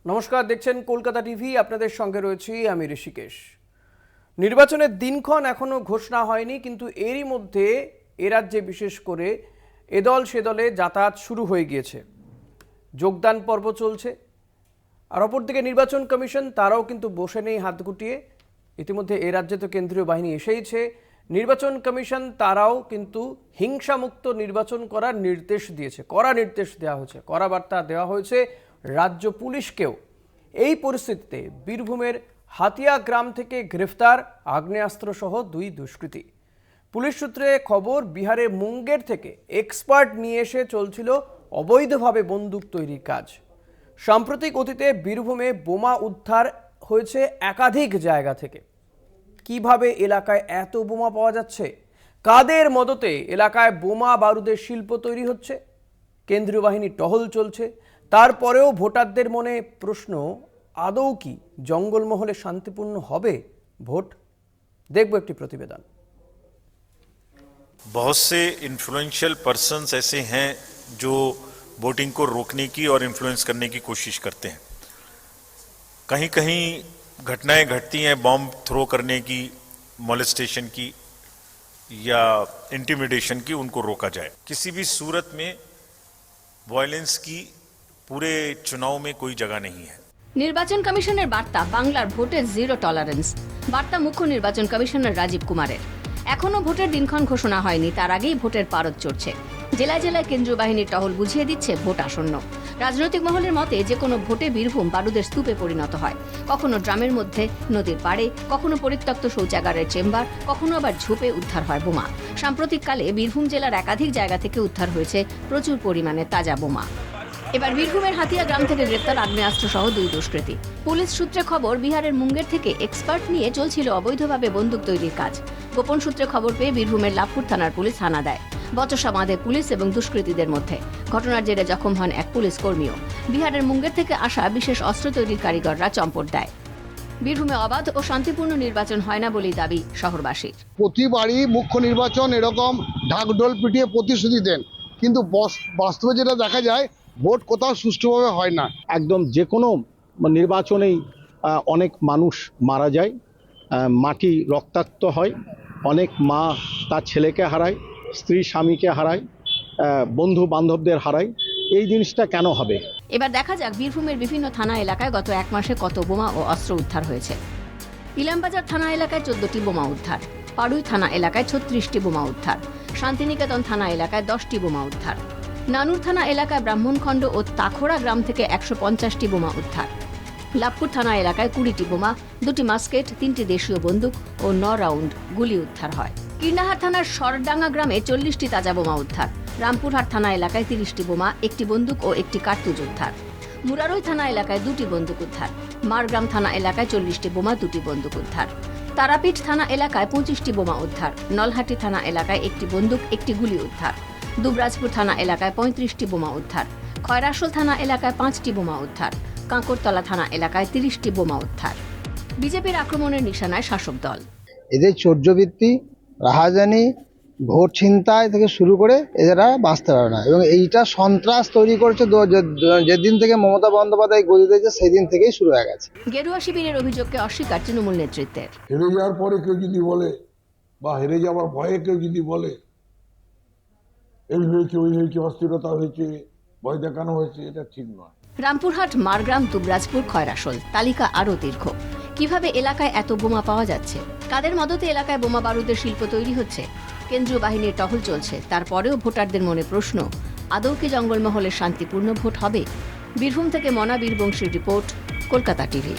নমস্কার, দেখছেন কলকাতা টিভি। আপনাদের সঙ্গে রয়েছি আমি ঋষিকেশ। নির্বাচনের দিনক্ষণ এখনো ঘোষণা হয়নি, কিন্তু এরই মধ্যে এ রাজ্যে বিশেষ করে এদল সেদলে যাতায়াত শুরু হয়ে গিয়েছে, যোগদান পর্ব চলছে। আর অপরদিকে নির্বাচন কমিশন তারাও কিন্তু বসে নেই হাত গুটিয়ে। ইতিমধ্যে এ রাজ্যে তো কেন্দ্রীয় বাহিনী এসেইছে। নির্বাচন কমিশন তারাও কিন্তু হিংসামুক্ত নির্বাচন করার নির্দেশ দিয়েছে, কড়া নির্দেশ দেওয়া হয়েছে, কড়া বার্তা দেওয়া হয়েছে রাজ্য পুলিশকেও। এই পরিস্থিতিতে বীরভূমের হাতিয়া গ্রাম থেকে গ্রেফতার আগ্নেয়াস্ত্র সহ 2 দুষ্কৃতী। পুলিশ সূত্রে খবর, বিহারের মুঙ্গের থেকে এক্সপার্ট নিয়ে এসে চলছিল অবৈধভাবে বন্দুক তৈরির কাজ। সাম্প্রতিক অতীতে বীরভূমে বোমা উদ্ধার হয়েছে একাধিক জায়গা থেকে। কিভাবে এলাকায় এত বোমা পাওয়া যাচ্ছে, কাদের মদতে এলাকায় বোমা বারুদের শিল্প তৈরি হচ্ছে, কেন্দ্রীয় বাহিনীর টহল চলছে, তারপরেও ভোটারদের মনে প্রশ্ন, আদৌ কি জঙ্গলমহলে শান্তিপূর্ণ হবে ভোট? দেখব একটি প্রতিবেদন। बहुत से इन्फ्लुएंशियल पर्सन्स ऐसे हैं जो वोटिंग को रोकने की और इन्फ्लुएंस करने की कोशिश करते हैं। कहीं कहीं घटनाएं घटती हैं बॉम्ब थ्रो करने की, मोलेस्टेशन की या इंटिमिडेशन की, उनको रोका जाए। किसी भी सूरत में वायलेंस की पूरे चुनाव में कोई जगह नहीं है। নির্বাচন কমিশনের বার্তা, বাংলার ভোটের জিরো টলারেন্স। বার্তা মুখ্য নির্বাচন কমিশনার রাজীব কুমারের। এখনো ভোটের দিনক্ষণ ঘোষণা হয়নি, তার আগেই ভোটের পারদ চড়ছে। জেলায় জেলায় কেন্দ্রীয় বাহিনীর টহল বুঝিয়ে দিচ্ছে ভোট আসন্ন। রাজনৈতিক মহলের মতে যে কোনো ভোটে বীরভূম বারুদের স্তূপে পরিণত হয়। কখনো ড্রামের মধ্যে, নদীর পাড়ে, কখনো পরিত্যক্ত শৌচাগারের চেম্বার, কখনো আবার ঝোপে উদ্ধার হয় বোমা। সাম্প্রতিককালে বীরভূম জেলার একাধিক জায়গা থেকে উদ্ধার হয়েছে প্রচুর পরিমাণে তাজা বোমা। এবার বীরভূমের হাতিয়া গ্রাম থেকে গ্রেপ্তার আগ্নেয়াস্ত্র সহ 2 দুষ্কৃতী। পুলিশ সূত্রে খবর, বিহারের মুঙ্গের থেকে এক্সপার্ট নিয়ে চলছিল অবৈধভাবে বন্দুক তৈরির কাজ। গোপন সূত্রে খবর পেয়ে বীরভূমের লাভপুর থানার পুলিশ হানা দেয়। বচসা বাঁধে পুলিশ এবং দুষ্কৃতীদের মধ্যে। ঘটনার জেরে জখম হন এক পুলিশ কর্মীও। বিহারের মুঙ্গের থেকে আসা বিশেষ অস্ত্র তৈরির কারিগররা চম্পট দেয়। বীরভূমে অবাধ ও শান্তিপূর্ণ নির্বাচন হয় না বলেই দাবি শহরবাসীর। প্রতিবারই মুখ্য নির্বাচন এরকম ঢাকঢোল পিটিয়ে প্রতিশ্রুতি দেন, কিন্তু বাস্তবে যেটা দেখা যায়, ভোট কোথাও সুষ্ঠুভাবে হয় না। একদম যে কোনো নির্বাচনেই অনেক মানুষ মারা যায়, মাটি রক্তাক্ত হয়, অনেক মা তার ছেলেকে হারায়, স্ত্রী স্বামীকে হারায়, বন্ধু বান্ধবদের হারায়। এই জিনিসটা কেন হবে? এবার দেখা যাক বীরভূমের বিভিন্ন থানা এলাকায় গত 1 মাসে কত বোমা ও অস্ত্র উদ্ধার হয়েছে। ইলামবাজার থানা এলাকায় 14টি বোমা উদ্ধার, পাড়ুই থানা এলাকায় 36টি বোমা উদ্ধার, শান্তিনিকেতন থানা এলাকায় 10টি বোমা উদ্ধার, নানুর থানা এলাকায় ব্রাহ্মণখণ্ড ও তাখোড়া গ্রাম থেকে 150টি বোমা উদ্ধার, লাভপুর থানা এলাকায় 20টি বোমা, 2টি মাস্কেট, 3টি দেশীয় বন্দুক ও 9 রাউন্ড গুলি উদ্ধার হয়। কীর্ণাহার থানার সরডাঙ্গা গ্রামে 40টি তাজা বোমা উদ্ধার, রামপুরহাট থানা এলাকায় 30টি বোমা, 1টি বন্দুক ও 1টি কার্তুজ উদ্ধার, মুরারই থানা এলাকায় 2টি বন্দুক উদ্ধার, মারগ্রাম থানা এলাকায় 40টি বোমা, 2টি বন্দুক উদ্ধার, তারাপীঠ থানা এলাকায় 25টি বোমা উদ্ধার, নলহাটি থানা এলাকায় 1টি বন্দুক, 1টি গুলি উদ্ধার, দুবরাজপুর থানা এলাকায় 35টি বোমা উদ্ধার, খয়রাসোল থানা এলাকায় 5টি বোমা উদ্ধার, কাঁকরতলা থানা এলাকায় 30টি বোমা উদ্ধার। বিজেপির আক্রমণের নিশানায় শাসক দল। এদের চৌর্যবৃত্তি, রাহাজানি, ভোট ছিনতাই থেকে শুরু করে এরা বাঁচতে পারে না, এবং এইটা সন্ত্রাস তৈরি করেছে যেদিন থেকে মমতা বন্দ্যোপাধ্যায় গদি দিয়েছে সেদিন থেকেই শুরু হয়ে গেছে। গেরুয়া শিবিরের অভিযোগকে অস্বীকার তৃণমূল নেতৃত্বের। হেরে যাওয়ার পরে কেউ যদি বলে, বা হেরে যাওয়ার ভয়ে কেউ যদি বলে এই হয়েছে, ওই হয়েছে, অস্থিরতা হয়েছে, ভয় দেখানো হয়েছে, এটা ঠিক নয়। রামপুরহাট, মারগ্রাম, দুবরাজপুর, খয়রাসোল, তালিকা আরও দীর্ঘ। কিভাবে এলাকায় এত বোমা পাওয়া যাচ্ছে, কাদের মদতে এলাকায় বোমা বারুদের শিল্প তৈরি হচ্ছে, কেন্দ্রীয় বাহিনীর টহল চলছে, তারপরেও ভোটারদের মনে প্রশ্ন, আদৌ কি জঙ্গলমহলে শান্তিপূর্ণ ভোট হবে? বীরভূম থেকে মনা বীরবংশীর রিপোর্ট, কলকাতা টিভি।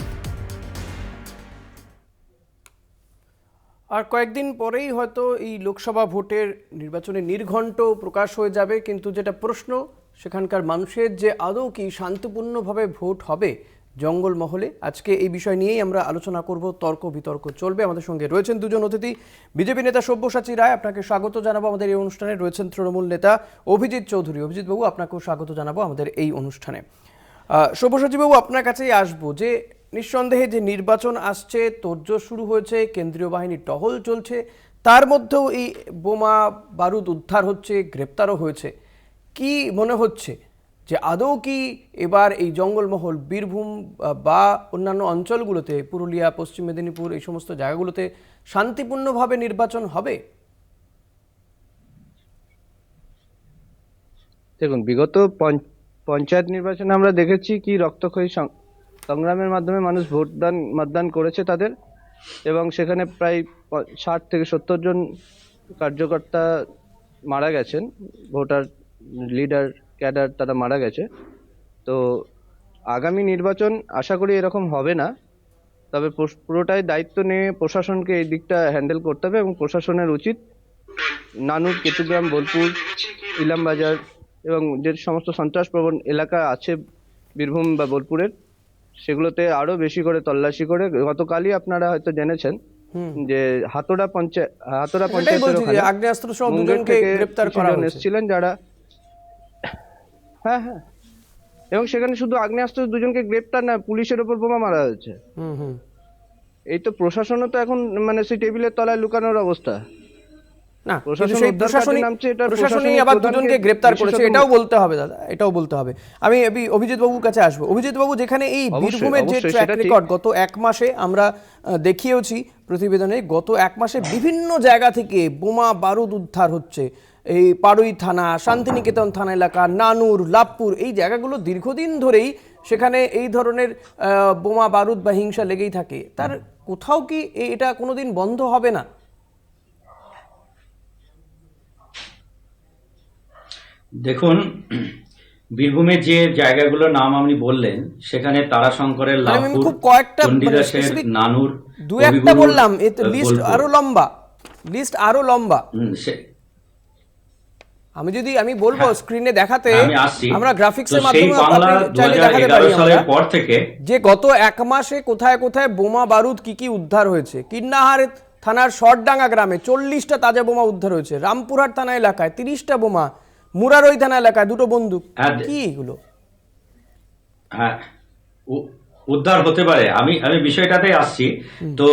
আর কয়েকদিন পরেই হয়তো এই লোকসভা ভোটের নির্বাচনের নির্ঘণ্ট প্রকাশ হয়ে যাবে, কিন্তু যেটা প্রশ্ন সেখানকার মানুষের, যে আদৌ কি শান্তিপূর্ণভাবে ভোট হবে জঙ্গলমহলে। আজকে এই বিষয় নিয়েই আমরা আলোচনা করব, তর্ক বিতর্ক চলবে। আমাদের সঙ্গে রয়েছেন 2 জন অতিথি। বিজেপি নেতা সব্যসাচী রায়, আপনাকে স্বাগত জানাবো আমাদের এই অনুষ্ঠানে। রয়েছেন তৃণমূল নেতা অভিজিৎ চৌধুরী। অভিজিৎ বাবু, আপনাকেও স্বাগত জানাবো আমাদের এই অনুষ্ঠানে। সব্যসাচী বাবু, আপনার কাছেই আসবো, যে নিঃসন্দেহে যে নির্বাচন আসছে, তোড়জোড় শুরু হয়েছে, কেন্দ্রীয় বাহিনীর টহল চলছে, তার মধ্যেও এই বোমা বারুদ উদ্ধার হচ্ছে, গ্রেপ্তারও হয়েছে। কি মনে হচ্ছে যে আদৌ কি এবার এই জঙ্গলমহল বীরভূম বা অন্যান্য অঞ্চলগুলোতে, পুরুলিয়া, পশ্চিম মেদিনীপুর, এই সমস্ত জায়গাগুলোতে শান্তিপূর্ণভাবে নির্বাচন হবে? দেখুন, বিগত পঞ্চায়েত নির্বাচনে আমরা দেখেছি কি রক্তক্ষয়ী সংগ্রামের মাধ্যমে মানুষ মতদান করেছে তাদের, এবং সেখানে প্রায় 60 থেকে 70 জন কার্যকর্তা মারা গেছেন, ভোটার, লিডার, ক্যাডার তারা মারা গেছে। তো আগামী নির্বাচন আশা করি এরকম হবে না, তবে পুরোটাই দায়িত্ব নিয়ে প্রশাসনকে এই দিকটা হ্যান্ডেল করতে হবে, এবং প্রশাসনের উচিত নানুর, কেতুগ্রাম, বোলপুর, ইলামবাজার এবং যে সমস্ত সন্ত্রাসপ্রবণ এলাকা আছে বীরভূম বা বোলপুরের, সেগুলোতে আরো বেশি করে তল্লাশি করে, গতকালই আপনারা হয়তো জেনেছেন যে হাতোড়া এটাই পঞ্চায়েতের বলছি যে ওখানে আগ্নেয়াস্ত্র সহ মুঙ্গের দুজনকে থেকে গ্রেপ্তার কিছু করা জন হয়েছে। এসেছিলেন যারা, হ্যাঁ, এবং সেখানে শুধু আগ্নেয়াস্ত্র দুজনকে গ্রেপ্তার না, পুলিশের ওপর বোমা মারা হয়েছে। হুম। এই তো প্রশাসনও তো এখন মানে সেই টেবিলের তলায় লুকানোর অবস্থা। না, প্রশাসন কিন্তু সেই উদ্ধার কাজে প্রশাসনিক নামছে, এটা প্রশাসনই প্রশাসনিক আবার প্রধানকে দুজনকে গ্রেপ্তার করেছে, বিশেষত- এটাও বলতে হবে দাদা, এটাও বলতে হবে। আমি অভিজিৎ বাবুর কাছে আসবো। অভিজিৎ বাবু, যেখানে এই অবশ্যই, বীরভূমের যে অবশ্যই, ট্র্যাক সেটা ঠিক। রেকর্ড গত এক মাসে আমরা দেখিয়েছি প্রতিবেদনে, গত এক মাসে বিভিন্ন জায়গা থেকে বোমা বারুদ উদ্ধার হচ্ছে। এই পাড়ুই থানা, শান্তিনিকেতন থানা এলাকা, নানুর, লাভপুর, এই জায়গাগুলো দীর্ঘদিন ধরেই সেখানে এই ধরনের বোমা বারুদ বা হিংসা লেগেই থাকে। তার কোথাও কি এটা কোনোদিন বন্ধ হবে না? দেখুন, বীরভূমের যে জায়গাগুলোর নাম আপনি বললেন, সেখানে তারাশঙ্করের আমি লাভপুর, খুব কয়েকটা চণ্ডীদাসের specific নানুর, দু একটা কবিগুরুর বললাম, লিস্ট বোলপুর। আরো লম্বা। আমি বলবো হ্যাঁ, স্ক্রিনে দেখাতে, আমি আসছি। আমরা গ্রাফিক্স তো এর সেই মাধ্যমে বাংলা আপনি চাইলে দেখাতে 2011 পারি সালের আমরা, পর থেকে যে গত এক মাসে কোথায় কোথায় বোমা বারুদ কি উদ্ধার হয়েছে। কিন্নাহার থানার শটডাঙ্গা গ্রামে 40টা তাজা বোমা উদ্ধার হয়েছে, রামপুরহাট থানা এলাকায় 30টা বোমা, মুরারই থানা এলাকায় 2টো বন্দুক। হ্যাঁ, কি এগুলো? হ্যাঁ, উদ্ধার হতে পারে। আমি বিষয়টাতে আসছি। তো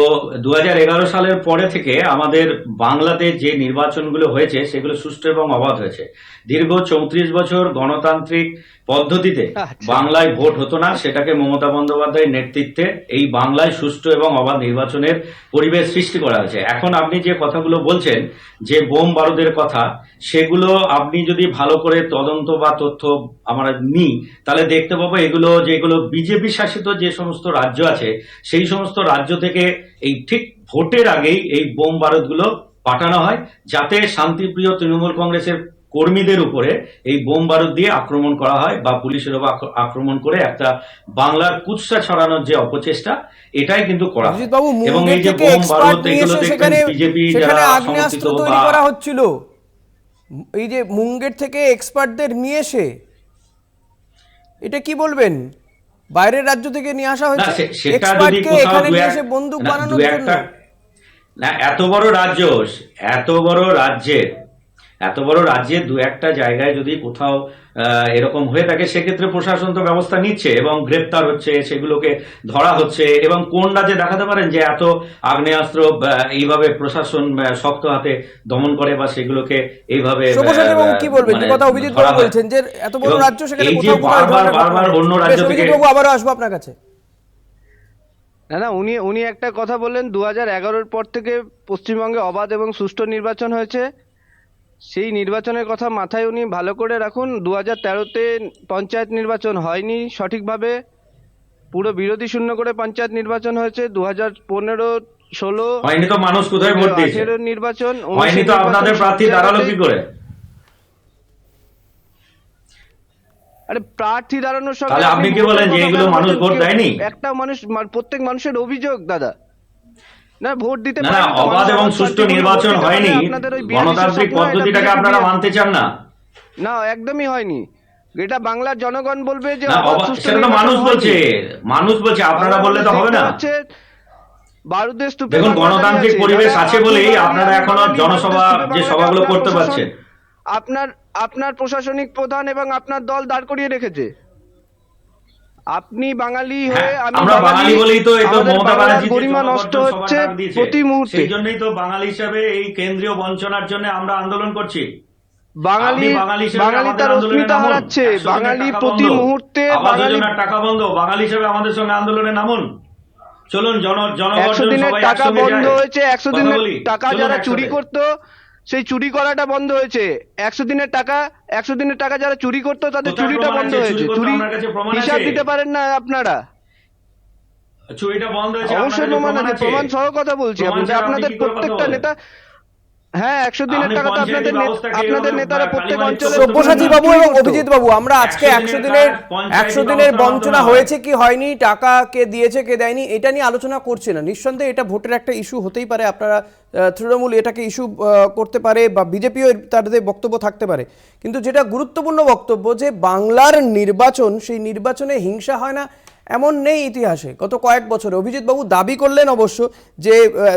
2011 সালের পরে থেকে আমাদের বাংলাতে যে নির্বাচনগুলো হয়েছে সেগুলো সুষ্ঠু এবং অবাধ হয়েছে। দীর্ঘ 34 বছর গণতান্ত্রিক পদ্ধতিতে বাংলায় ভোট হতো না, সেটাকে মমতা বন্দ্যোপাধ্যায়ের নেতৃত্বে এই বাংলায় সুষ্ঠু এবং অবাধ নির্বাচনের পরিবেশ সৃষ্টি করা হয়েছে। এখন আপনি যে কথাগুলো বলছেন, যে বোম বারুদের কথা, সেগুলো আপনি যদি ভালো করে তদন্ত বা তথ্য আমরা নিই, তাহলে দেখতে পাবো এগুলো যেগুলো বিজেপি শাসিত যে সমস্ত রাজ্য আছে, সেই সমস্ত রাজ্য থেকে এই ঠিক ভোটের আগেই এই বোম বারুদগুলো পাঠানো হয়, যাতে শান্তিপ্রিয় তৃণমূল কংগ্রেসের কর্মীদের উপরে এই বোম বারুদ দিয়ে আক্রমণ করা হয়, বা পুলিশের উপর আক্রমণ করে একটা বাংলার কুৎসা ছড়ানোর যে অপচেষ্টা, এটাই কিন্তু করা হয়। অভিজিৎ বাবু, এবং মুঙ্গের এই যে থেকে বোম এক্সপার্ট বারুদ, নিয়ে এগুলো এসে দেখবেন বিজেপি সেখানে যারা আগ্নেয়াস্ত্র সমর্থিত তৈরি বা করা হচ্ছিল। এই যে মুঙ্গের থেকে এক্সপার্টদের নিয়ে এসে, এটা কি বলবেন? বাইরের রাজ্য থেকে নিয়ে আসা না, হয়েছে সেটা যদি এক্সপার্টকে কোথাও এখানে নিয়ে এসে বন্দুক বানানোর জন্য। না, এত বড় রাজ্যের দু একটা জায়গায় যদি কোথাও এরকম হয়ে থাকে, সেক্ষেত্রে প্রশাসন তো ব্যবস্থা নিচ্ছে এবং গ্রেপ্তার হচ্ছে, সেগুলোকে ধরা হচ্ছে। এবং কোন রাজ্যে দেখাতে পারেন যে এত আগ্নেয়াস্ত্র এইভাবে প্রশাসন শক্ত হাতে দমন করে, বা সেগুলোকে এইভাবে শুভসাচী বাবু কি বলবেন? যে মানে কথা অভিজিৎ ধরা বাবু হয়। বলছেন যে এত বড় এবং রাজ্য, সেখানে এই যে কোথাও কোথাও এই ধরনের বারবার ঘটনা অন্য ঘটছে। রাজ্য বেশ, থেকে অভিজিৎ বাবু আবারও আসবো আপনার কাছে। না, উনি একটা কথা বললেন, 2011-র পর থেকে পশ্চিমবঙ্গে অবাধ এবং সুষ্ঠু নির্বাচন হয়েছে। সেই নির্বাচনের কথা মাথায় উনি ভালো করে রাখুন। 2013-তে পঞ্চায়েত নির্বাচন হয়নি সঠিকভাবে, পুরো বিরোধী শূন্য করে পঞ্চায়েত নির্বাচন হয়েছে। 2015, 16 হয়নি তো মানুষ কোথায় ভোট দিয়েছে? 18 নির্বাচন, হয়নি তো আপনাদের প্রার্থী দাঁড়ালো কি করে? আরে প্রার্থী দাঁড়ানোর সঙ্গে তাহলে আপনি কি বলেন যে এগুলো মানুষ ভোট দেয়নি? একটা মানুষ, প্রত্যেক মানুষের অভিযোগ দাদা, না ভোট দিতে না, পারেনি তো, অবাধ মানুষ এবং আবার সুষ্ঠু শান্তিপূর্ণ নির্বাচন ভোট দিতে হয়নি, পারে, আপনাদের ওই বিহারি গণতান্ত্রিক স্বপ্ন, এটা পদ্ধতিটাকে BJP আপনারা মানতে চান না। না, একদমই হয়নি। এটা বাংলার জনগণ বলবে যে না, অবাধ সুষ্ঠু সেটা তো নির্বাচন মানুষ হয়নি। বলছে, আপনারা বললে তো হবে না। বারুদের স্তূপে দেখুন, বাংলা গণতান্ত্রিক দাঁড়িয়ে আছে। পরিবেশ যারা আছে আপনি বলেই বাঙালি, আপনারা আমি এখনো বাঙালি, জনসভা বারুদের স্তূপে যে বাংলাতে সভাগুলো আপনার করতে প্রশাসন, পারছেন। আপনার প্রশাসনিক প্রধান এবং আপনার দল দাঁড় করিয়ে রেখেছে। আপনি বাঙালি হয়ে, হ্যাঁ, আমি আমরা বাঙালি বলেই তো এই তো আমাদের মমতা বাংলার ব্যানার্জি যে গরিমা জনগণ নষ্ট সভা হচ্ছে ডাক দিয়েছে, প্রতি মুহূর্তে। সেই জন্যই তো বাঙালি হিসাবে এই কেন্দ্রীয় বঞ্চনার জন্য আমরা আন্দোলন করছি। বাঙালি আপনি বাঙালি হিসেবে বাঙালি আমাদের তার আন্দোলনে অস্মিতা নামুন। হারাচ্ছে। 100 দিনের বাঙালি টাকা প্রতি বন্ধ। মুহূর্তে আবাস বাঙালি যোজনার টাকা বন্ধ, বাঙালি হিসেবে আমাদের সঙ্গে আন্দোলনে নামুন। চলুন 100 জনগর্জন দিনের সবাই টাকা একসঙ্গে বন্ধ যায়। হয়েছে। 100 কথা দিনের বলি, টাকা চলুন যারা একসাথে। চুরি করতো সেই চুরি করাটা বন্ধ হয়েছে। 100 দিনের টাকা যারা চুরি করতো তাদের কোথায় চুরিটা প্রমাণ বন্ধ আছে? হয়েছে। চুরি করতো চুরি আপনার কাছে প্রমাণ হিসাব আছে? দিতে পারেন না আপনারা। চুরিটা বন্ধ হয়েছে, আপনার অবশ্যই কাছে প্রমাণ আছে, প্রমাণ সহ কথা বলছি। প্রমাণ ছাড়া আপনি আপনাদের কি করে কথা প্রত্যেকটা বলেন? নেতা, হ্যাঁ 100 দিনের আপনি টাকা তো পঞ্চায়েতি ব্যবস্থাকে আপনাদের এভাবে নেতারা প্রত্যেক কালিমালিপ্ত অঞ্চলে করতে সব্যসাচী পারেন না। বাবু চুরি এবং করতো। অভিজিৎ বাবু, আমরা আজকে 100 100 দিনের দিনের কাজ পঞ্চায়েতি 100 দিনের ব্যবস্থার বঞ্চনা মাধ্যমে হয়েছে কি হয়নি, টাকা কে দিয়েছে কে দেয়নি, এটা নিয়ে আলোচনা করছে না। নিঃসন্দেহে এটা ভোটের একটা ইস্যু হতেই পারে। আপনারা তৃণমূল এটাকে ইস্যু করতে পারে বা বিজেপিও তাদের বক্তব্য থাকতে পারে, কিন্তু যেটা গুরুত্বপূর্ণ বক্তব্য যে বাংলার নির্বাচন, সেই নির্বাচনে হিংসা হয় না এমন নেই ইতিহাসে গত কয়েক বছরে। অভিজিৎ বাবু দাবি করলেন অবশ্য যে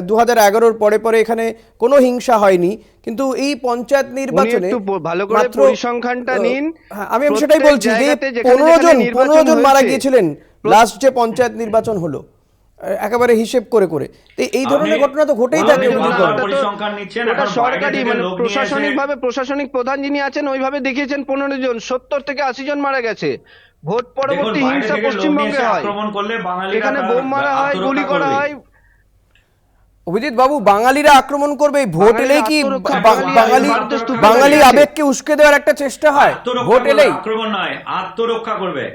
2011-র পরে পরে এখানে কোনো হিংসা হয়নি, কিন্তু এই পঞ্চায়েত নির্বাচনে একটু ভালো করে মাত্র পরিসংখ্যানটা নিন। হ্যাঁ, আমি সেটাই বলছি যে জায়গাতে যেখানে 15 নির্বাচন জন মারা হয়েছে, গিয়েছিলেন লাস্ট যে পঞ্চায়েত নির্বাচন হলো, একেবারে হিসেব করে করে। তো এই ধরনের আপনি ঘটনা তো ঘটেই থাকে আপনি অভিজিৎ বারবার বাবু। পরিসংখ্যান নিচ্ছেন, ওটা এখন বাইরে সরকারি থেকে মানে লোক নিয়ে প্রশাসনিক এসে- ভাবে প্রশাসনিক প্রধান যিনি আছেন ওইভাবে দেখিয়েছেন 15 জন, 70 থেকে 80 জন মারা গেছে। ভোট দেখুন, পরবর্তী বাইরে হিংসা থেকে লোক নিয়ে পশ্চিমবঙ্গে এসে হয়, আক্রমণ করলে বাঙালিরা এখানে তার বোম মারা হয়, আত্মরক্ষা গুলি করা করবে। হয়। অভিজিৎ বাবু, বাঙালিরা আক্রমণ করবে, এই ভোট বাঙালিরা এলেই কি আত্মরক্ষা বাঙালি ভারতের স্তূপে বাঙালি দাঁড়িয়ে আছে। আবেগকে উস্কে দেওয়ার একটা চেষ্টা হয় আত্মরক্ষা ভোট করবে, এলেই? আক্রমণ নয়, আত্মরক্ষা করবে।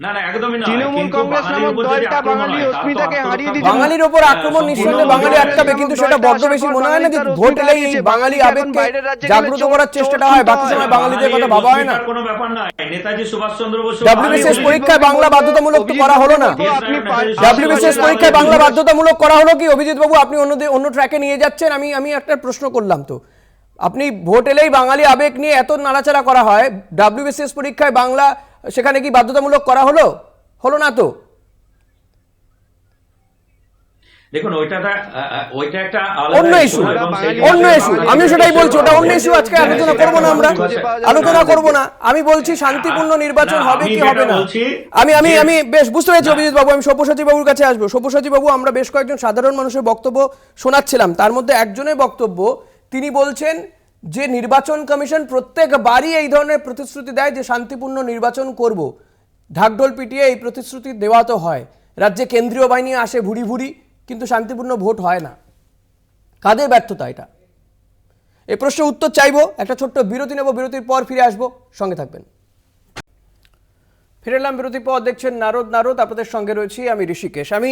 না না, একদমই নয়। তৃণমূল কিন্তু কংগ্রেস বাঙালির নামক উপর যদি দলটা আক্রমণ বাঙালি হয়, তার তো অস্মিতাকে আত্মরক্ষা হারিয়ে দিতে করবে। বাঙালির ওপর আক্রমণ নিঃসন্দেহে বাঙালি আটকাবে, কিন্তু সেটা বড্ড বেশি মনে হয় না যে ভোট এলেই এই বাঙালি আবেগকে জাগ্রত করার চেষ্টাটা হয়, বাকি সময় বাঙালিদের কথা ভাবা হয় না। বাঙালির কোনো ব্যাপার নয়। নেতাজি সুভাষচন্দ্র বসু WBCS পরীক্ষায় বাংলা বাধ্যতামূলক তো করা হলো না। আপনি WBCS পরীক্ষায় বাংলা বাধ্যতামূলক করা হলো কি অভিজিৎ বাবু? আপনি অন্য ট্র্যাকে নিয়ে যাচ্ছেন। আমি একটা প্রশ্ন করলাম, তো আপনি ভোট এলেই বাঙালি আবেগ নিয়ে এত নাড়াচাড়া করা হয়, WBCS পরীক্ষায় বাংলা সেখানে কি বাধ্যতামূলক করা হলো? হলো না তো। দেখুন, ওইটা একটা অন্য ইস্যু, অন্য ইস্যু। আমি সেটাই বলছি, ওটা অন্য ইস্যু। আজকে আলোচনা করবো না, আমরা আলোচনা করবো না। আমি বলছি শান্তিপূর্ণ নির্বাচন হবে কি হবে না। আমি বেশ বুঝতে পেরেছি অভিজিৎ বাবু। আমি সব্যসাচী বাবুর কাছে আসবো। সব্যসাচী বাবু, আমরা বেশ কয়েকজন সাধারণ মানুষের বক্তব্য শোনাচ্ছিলাম, তার মধ্যে একজনের বক্তব্য, তিনি বলছেন যে নির্বাচন কমিশন প্রত্যেকবারই এই ধরনের প্রতিশ্রুতি দেয় যে শান্তিপূর্ণ নির্বাচন করব, ঢাকঢোল পিটিয়ে এই প্রতিশ্রুতি দেওয়া তো হয়, রাজ্যে কেন্দ্রীয় বাহিনী আসে ভুরি ভুরি, কিন্তু শান্তিপূর্ণ ভোট হয় না। কাদের ব্যর্থতা এটা? এই প্রশ্নের উত্তর চাইবো। একটা ছোট্ট বিরতি নেব, বিরতির পর ফিরে আসবো, সঙ্গে থাকবেন। ফিরে এলাম বিরতির পর, দেখছেন নারদ। আপনাদের সঙ্গে রয়েছি আমি ঋষিকেশ। আমি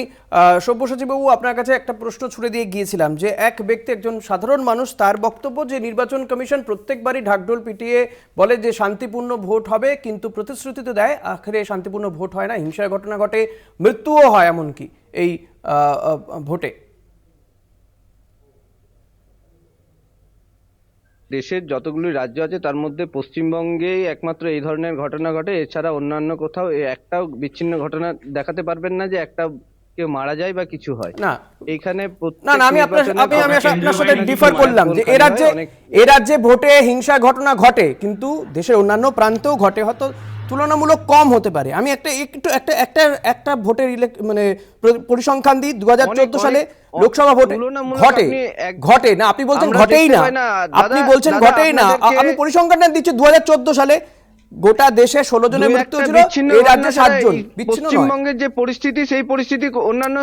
সব্যসাচী বাবু, আপনার কাছে একটা প্রশ্ন ছুড়ে দিয়ে গিয়েছিলাম যে এক ব্যক্তি, একজন সাধারণ মানুষ, তার বক্তব্য যে নির্বাচন কমিশন প্রত্যেকবারই ঢাকঢোল পিটিয়ে বলে যে শান্তিপূর্ণ ভোট হবে, কিন্তু প্রতিশ্রুতি তো দেয়, আখেরে শান্তিপূর্ণ ভোট হয় না, হিংসার ঘটনা ঘটে, মৃত্যুও হয় এমনকি এই ভোটে। দেশের যতগুলি রাজ্য আছে তার মধ্যে পশ্চিমবঙ্গেই একমাত্র এই ধরনের ঘটনা ঘটে। এছাড়া অন্যান্য কোথাও একটাও বিচ্ছিন্ন ঘটনা দেখাতে পারবেন না যে একটা কেউ মারা যায় বা কিছু হয় না, এইখানে না না, আমি আপনার সাথে ডিফার করলাম যে এ রাজ্যে ভোটে হিংসা ঘটনা ঘটে, কিন্তু দেশের অন্যান্য প্রান্তেও ঘটে, হয়তো তুলনামূলক কম হতে পারে। আমি একটা ভোটের মানে পরিসংখ্যান দিই। 2014 সালে লোকসভা ভোটে ঘটে না, আপনি বলছেন ঘটেই না, আপনি বলছেন ঘটেই না। আমি পরিসংখ্যানটা দিচ্ছি, 2014 সালে গোটা দেশে 16 জনের মৃত্যু হয়েছিল, এই রাজ্যে 7 জন। পশ্চিমবঙ্গের যে পরিস্থিতি, সেই পরিস্থিতি অন্যান্য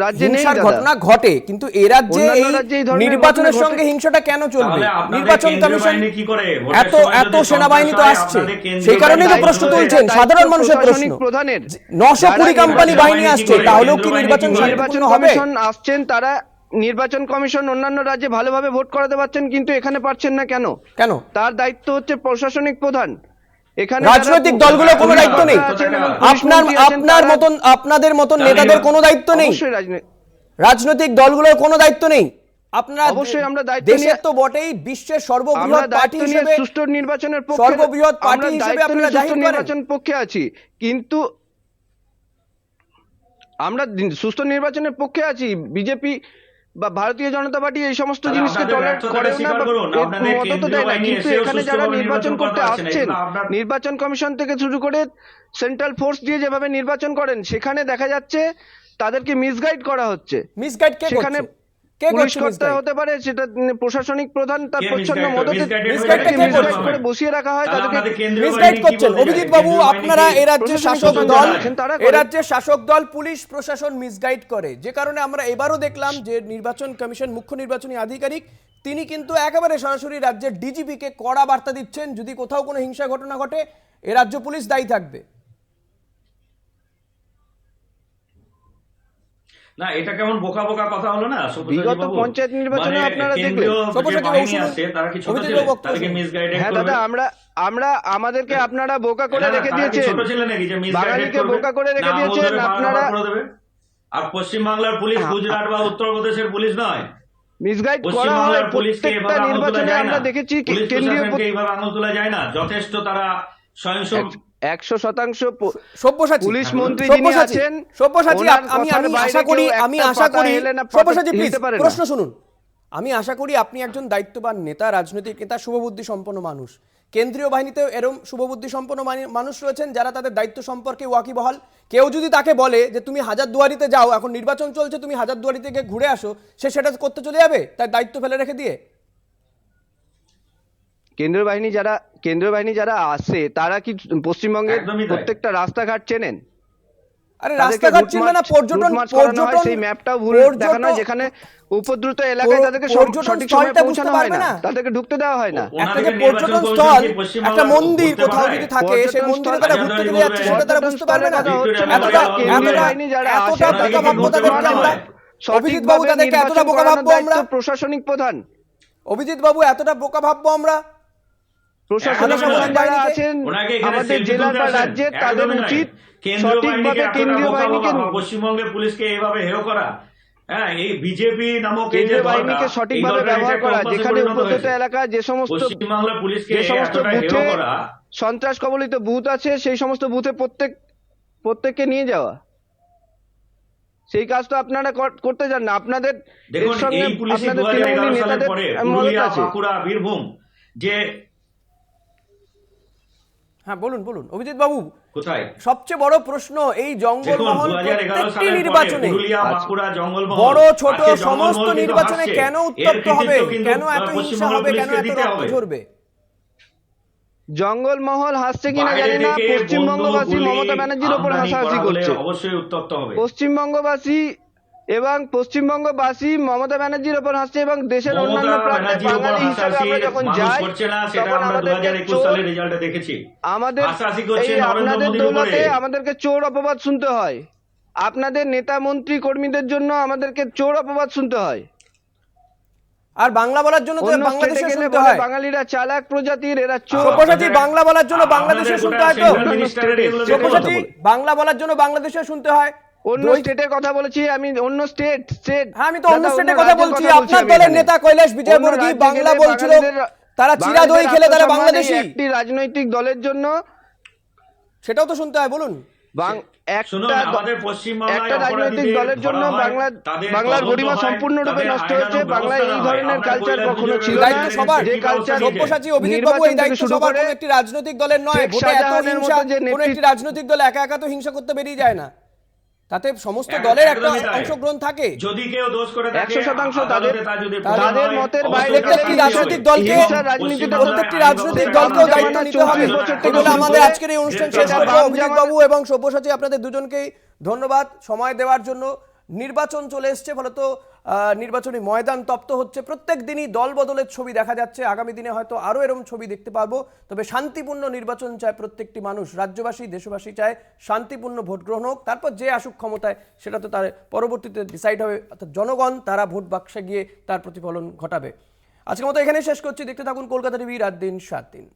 রাজ্যে নেই। হিংসার ঘটনা ঘটে, কিন্তু এই রাজ্যে নির্বাচনের সঙ্গে হিংসাটা কেন চলবে? নির্বাচন কমিশন এত সেনাবাহিনী তো আসছে, সেই কারণেই তো প্রশ্ন তুলছেন সাধারণ মানুষের প্রশ্ন। 920 কোম্পানি বাহিনী আসছে, তাহলেও কি নির্বাচন হবে? আসছেন তারা, নির্বাচন কমিশন অন্যান্য রাজ্যে ভালোভাবে ভোট করাতে পারছেন, কিন্তু এখানে পারছেন না কেন? তার দায়িত্ব হচ্ছে প্রশাসনিক প্রধান। এখানে রাজনৈতিক দলগুলোর কোনো দায়িত্ব নেই? আপনাদের মতন নেতাদের কোনো দায়িত্ব নেই? রাজনৈতিক দলগুলোর কোনো দায়িত্ব নেই? আপনারা অবশ্যই আমরা দায়িত্ব দেশের তো বটেই, বিশ্বের সর্ববৃহৎ পার্টি হিসেবে, সুষ্ঠু নির্বাচনের পক্ষে, সর্ববৃহৎ পার্টি হিসেবে আপনারা জাহির করেন নির্বাচন পক্ষে আছি, কিন্তু আমরা সুষ্ঠু নির্বাচনের পক্ষে আছি। বিজেপি বা ভারতীয় জনতা পার্টি এই সমস্ত জিনিসকে টলারেট করে না, মদত দেয় না। কিন্তু এখানে যারা নির্বাচন করতে আসছেন, নির্বাচন কমিশন থেকে শুরু করে সেন্ট্রাল ফোর্স দিয়ে যেভাবে নির্বাচন করেন, সেখানে দেখা যাচ্ছে তাদেরকে মিসগাইড করা হচ্ছে। মিসগাইড কে সেখানে করছে? কে পুলিশ করছে কর্তা misguide? হতে পারে, সেটা প্রশাসনিক প্রধান তার কে প্রচ্ছন্ন misguide মদতে misguide হয়ে misguide যাবে, কে misguide করছে? করে বসিয়ে রাখা হয় তাহলে তাদেরকে। আমাদের কেন্দ্রীয় মিসগাইড বাহিনী কি করছেন বলতে অভিজিৎ চায়? বাবু, কেন্দ্রীয় বাহিনী আপনারা কি- এ রাজ্যের প্রশাসনিক শাসক প্রধান দল, যারা আছেন তারা এ করে। রাজ্যের শাসক দল পুলিশ প্রশাসন মিসগাইড করে, যে কারণে আমরা এবারও দেখলাম যে নির্বাচন কমিশন মুখ্য নির্বাচনী আধিকারিক তিনি কিন্তু একেবারে সরাসরি রাজ্যের ডিজিপি কে কড়া বার্তা দিচ্ছেন, যদি কোথাও কোনো হিংসা ঘটনা ঘটে এ রাজ্য পুলিশ দায়ী থাকবে। না, এটা কেমন বোকা বোকা কথা হলো না সব্যসাচী বিগত বাবু? পঞ্চায়েত নির্বাচনে মানে আপনারা কেন্দ্রীয় দেখলেন। যে সব্যসাচী বাবু বাহিনী শুনুন, আছে তারা কি ছোট অভিজিৎ ছেলে? বাবু বক্তব্য তাদেরকে শুনুন। মিসগাইডেড হ্যাঁ করবে? দাদা, আমরা আমাদেরকে আপনারা বোকা করে না, না, রেখে তারা কি দিয়েছেন, ছোট ছেলে নাকি যে misguided বাঙালিকে করবে? বোকা করে রেখে না, আমল দিয়েছেন ধরে বারবার আপনারা। করে দেবে? আর পশ্চিমবাংলার পুলিশ গুজরাট বা উত্তরপ্রদেশের পুলিশ নয়। মিসগাইড করা হয় পশ্চিমবাংলার পুলিশকে প্রত্যেকটা এভাবে আঙুল তোলা নির্বাচনে। যায় আমরা না, দেখেছি পুলিশ কেন্দ্রীয় প্রশাসনকে এইভাবে আঙুল তোলা যায় না, যথেষ্ট তারা স্বয়ংসম্পূর্ণ। 100% সব্যসাচী, পুলিশ মন্ত্রী যিনি সব্যসাচী, আছেন, সব্যসাচী, ওনার আমি কথার আমি বাইরে আশা করি, কেউ আমি একটা আশা পাতা করি, হেলে না সব্যসাচী প্লিজ হিলতে পারে না। প্রশ্ন শুনুন। আমি আশা করি আপনি একজন দায়িত্ববান নেতা, রাজনৈতিক নেতা, শুভবুদ্ধি সম্পন্ন মানুষ। কেন্দ্রীয় বাহিনীতেও এরকম শুভবুদ্ধি সম্পন্ন মানুষ রয়েছেন যারা তাদের দায়িত্ব সম্পর্কে ওয়াকিবহাল। কেউ যদি তাকে বলে যে তুমি হাজারদুয়ারিতে যাও, এখন নির্বাচন চলছে, তুমি হাজারদুয়ারিতে গিয়ে ঘুরে আসো, সে সেটা করতে চলে যাবে তার দায়িত্ব ফেলে রেখে দিয়ে? কেন্দ্রীয় বাহিনী যারা আসে তারা কি পশ্চিমবঙ্গের একদমই তাই। প্রত্যেকটা রাস্তাঘাট চেনেন? আরে তাদেরকে রাস্তাঘাট route চিনবে না, march পর্যটন করানো হয়, সেই ম্যাপটাও ভুল দেখানো হয়, পর্যটন যেখানে উপদ্রুত এলাকায় তাদেরকে পর্যটন সঠিক সময়ে স্থলটা পৌঁছানো বুঝতে হয় পারবে না, না। তাদেরকে ঢুকতে দেওয়া হয় না। একটা যে ওনাদেরকে পর্যটন নির্বাচন স্থল, কমিশন কি পশ্চিমবাংলা একটা মন্দির ঘুরতে কোথাও পাঠায়? যদি থাকে, সেই পর্যটন মন্দিরে স্থল তারা হাজারদুয়ারি ঘুরতে চলে যাচ্ছে, সেটা তারা পর্যটন বুঝতে পারবে না। স্থলের কথা হচ্ছে না, ভিক্টোরিয়া দাদা, মেমোরিয়াল কেন্দ্রীয় হলে বাহিনী যারা আসে এতটা ওনাদেরকে বোকা ভাববো ঘুরতে তাদেরকে পাঠানো আমরা, হয়। অভিজিৎ বাবু, সঠিকভাবে তাদেরকে এতটা নির্বাচন বোকা করানোর ভাববো আমরা? দায়িত্ব প্রশাসনিক প্রধান। অভিজিৎ বাবু, এতটা বোকা ভাববো আমরা? প্রশাসনিক একদমই প্রধান নয়। যারা আছেন ওনাকে এখানে আমাদের selfie জেলার তুলতে বা আসেন? রাজ্যের, তাদের একদমই নয়। উচিত কেন্দ্রীয় বাহিনীকে সঠিকভাবে এতটা কেন্দ্রীয় বোকা বাহিনীকে বাবা, পশ্চিমবঙ্গের পুলিশকে এইভাবে হেয় করা, হ্যাঁ, এই বিজেপি নামক এই যে কেন্দ্রীয় দলটা, বাহিনীকে এই সঠিকভাবে দলটার ব্যবহার একটা করা, অভ্যাসে যেখানে পরিণত উপদ্রুত হয়েছে। এলাকায় যে সমস্ত পশ্চিমবাংলার পুলিশকে এতটা হেয় বুথে করা। সন্ত্রাস কবলিত বুথ আছে, সেই সমস্ত বুথে প্রত্যেককে নিয়ে যাওয়া, সেই কাজটা আপনারা করতে চান না। আপনাদের দেখুন, এর সঙ্গে এই পুলিশই আপনাদের 2011 তৃণমূলী সালের নেতাদের পরে মদত পুরুলিয়া, আছে। বাঁকুড়া, বীরভূম যে হ্যাঁ বলুন বলুন অভিজিৎ বাবু। কোথায়, সবচেয়ে বড় প্রশ্ন, এই দেখুন জঙ্গলমহল 2011 প্রত্যেকটি সালের পরে নির্বাচনে, পুরুলিয়া, বাঁকুড়া, জঙ্গলমহল, বড় ছোট আজকে সমস্ত জঙ্গলমহল কিন্তু নির্বাচনে আসছে। কেন এর উত্তপ্ত হবে, কৃতিত্ব কিন্তু কেন এত হিংসা পশ্চিমবঙ্গের হবে, কেন পুলিশকে এত দিতে রক্ত হবে। ঝরবে? জঙ্গলমহল হাসছে কিনা বাইরে জানি না, থেকে পশ্চিমবঙ্গবাসী বন্দুক, মমতা গুলি, ব্যানার্জির ওপর আমদানি হাসাহাসি করা হলে করছে। অবশ্যই উত্তপ্ত হবে। পশ্চিমবঙ্গবাসী মমতা ব্যানার্জির ওপর হাসছে, এবং দেশের মমতা অন্যান্য প্রান্তে ব্যানার্জির উপর বাঙালি হিসাবে হাসাহাসি আমরা যখন মানুষ যাই করছে না, সেটা তখন আমরা আমাদেরকে 2021 সালের রেজাল্টে দেখেছি। আমাদের হাসাহাসি করছে এই নরেন্দ্র আপনাদের মোদীর দৌলতে উপরে। আমাদেরকে চোর অপবাদ শুনতে হয়, আপনাদের নেতা মন্ত্রী কর্মীদের জন্য আমাদেরকে চোর অপবাদ শুনতে হয়। আর বাংলা বলার জন্য তো অন্য স্টেটে বাংলাদেশে গেলে শুনতে বলে হয়। বাঙালিরা চালাক প্রজাতির, এরা চোর। সব্যসাচী, বাংলা বলার জন্য বাংলাদেশে আপনাদের শুনতে গোটা হয় তো? central minister এগুলো দেখে সব্যসাচী, কথা বলে। বাংলা বলার জন্য বাংলাদেশে শুনতে হয়। অন্য স্টেটের কথা বলেছি আমি, অন্য স্টেট। হ্যাঁ, আমি তো অন্য দাদা, স্টেটের অন্য কথা রাজ্যের বলছি। কথা আপনার আমি দলের এখানে। নেতা কৈলাস বিজয়বর্গী অন্য রাজ্যে বাংলা গেলে বলছিল, বাঙালিদের- তারা চিরা দই খেলে তারা আত্মসম্মান বাংলাদেশী, এই একটি রাজনৈতিক দলের জন্য সেটাও তো শুনতে হয়। বলুন, শুনুন, আমাদের পশ্চিমবাংলায় একটা রাজনৈতিক অপরাধীদের দলের জন্য ধরা হয়, বাংলার তদন্ত গরিমা হয়, সম্পূর্ণরূপে তাদের নষ্ট আইনানুগ হয়েছে। বাংলায় এই ব্যবস্থা নেওয়া ধরনের হয়। কালচার আমরা কখনো কৈলাস ছিল বিজয়বর্গীর দায়িত্ব না, সবার। যে কালচার সব্যসাচী, অভিজিৎ বাবু, এই নির্বাচন থেকে দায়িত্ব শুরু সবার, করে কোনো একটি রাজনৈতিক দলের নয়। শেখ ভোটে এত শাহজাহানের হিংসা, মতো যে কোনো একটি রাজনৈতিক দল একা একা তো হিংসা করতে বেরিয়ে যায় না, তাতে সমস্ত একদমই দলের একটা তাই। অংশগ্রহণ থাকে। যদি কেউ দোষ করে থাকে, 100% আদালতে তা যদি তাদের হয়, মতের অবশ্যই বাইরে তার প্রত্যেকটি শাস্তি রাজনৈতিক হবে। দলকে, হিংসার রাজনীতিটা প্রত্যেকটি আইন রাজনৈতিক ব্যবস্থায় দলকেও আইন দায়িত্ব নিতে হবে। 34 বছর থেকে এগুলো শুরু আমাদের করে আজকের এই অনুষ্ঠান গ্রেপ্তার শেষ করবো। বাম অভিজিৎ জামাত- বাবু এবং সব্যসাচী, আপনাদের দুজনকেই ধন্যবাদ সময় দেওয়ার জন্য। নির্বাচন চলে এসছে, ফলত নির্বাচনী ময়দান তপ্ত হচ্ছে। প্রত্যেক দিনই দল বদলের ছবি দেখা যাচ্ছে। আগামী দিনে হয়তো আরও এরকম ছবি দেখতে পারবো। তবে শান্তিপূর্ণ নির্বাচন চায় প্রত্যেকটি মানুষ, রাজ্যবাসী, দেশবাসী চায় শান্তিপূর্ণ ভোট গ্রহণ হোক। তারপর যে আসুক ক্ষমতায় সেটা তো তার পরবর্তীতে ডিসাইড হবে, অর্থাৎ জনগণ তারা ভোট বাক্সে গিয়ে তার প্রতিফলন ঘটাবে। আজকের মতো এখানেই শেষ করছি। দেখতে থাকুন কলকাতা টিভি, রাত দিন 7 দিন।